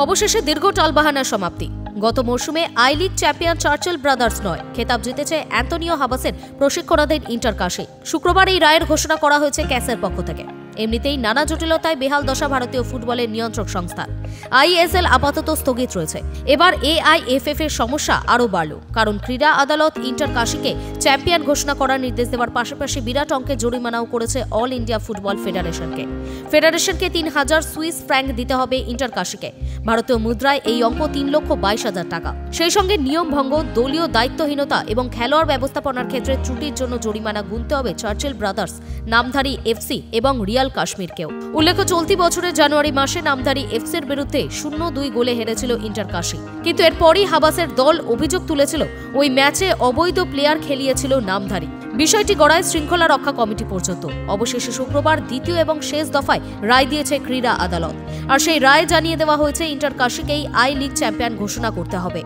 অবশেষে দীর্ঘ টালবাহানার সমাপ্তি। গত মৌসুমে I league champion Churchill brothers নয়, খেতাব জিতেছে অ্যান্তোনিও হাবাসের প্রশিক্ষণাধীন ইন্টার কাশি। শুক্রবার এই রায়ের ঘোষণা করা হয়েছে ক্যাসের পক্ষ থেকে। এমনিতেই নানা জটিলতায় বেহাল দশা ভারতীয় ফুটবলের নিয়ন্ত্রক সংস্থা আইএসএল আপাতত স্থগিত রয়েছে। এবার এআইএফএফ এর সমস্যা আরও বাড়ল, কারণ ক্রীড়া আদালত ইন্টার কাশিকে চ্যাম্পিয়ন ঘোষণা করার নির্দেশ দেওয়ার পাশাপাশি বিরাট অঙ্কের জরিমানাও করেছে অল ইন্ডিয়া ফুটবল ফেডারেশনকে। ৩,০০০ সুইস ফ্র্যাঙ্ক দিতে হবে ইন্টার কাশিকে। ভারতীয় মুদ্রায় এই অঙ্ক ৩,২২,০০০ টাকা। সেই সঙ্গে নিয়ম ভঙ্গ, দলীয় দায়িত্বহীনতা এবং খেলোয়াড় ব্যবস্থাপনার ক্ষেত্রে ত্রুটির জন্য জরিমানা গুনতে হবে চার্চিল ব্রাদার্স, নামধারী এফসি এবং রিয়াল কাশ্মীরকেও। উল্লেখ্য, চলতি বছরের জানুয়ারি মাসে নামধারী এফসির বিরুদ্ধে 0-2 গোলে হেরেছিল ইন্টার কাশি। কিন্তু এরপরই হাবাসের দল অভিযোগ তুলেছিল ওই ম্যাচে অবৈধ প্লেয়ার খেলিয়েছিল নামধারী। বিষয়টি গড়ায় শৃঙ্খলা রক্ষা কমিটি পর্যন্ত। অবশেষে শুক্রবার দ্বিতীয় এবং শেষ দফায় রায় দিয়েছে ক্রীড়া আদালত। আর সেই রায় জানিয়ে দেওয়া হয়েছে ইন্টার কাশিকেই আই লিগ চ্যাম্পিয়ন ঘোষণা করতে হবে।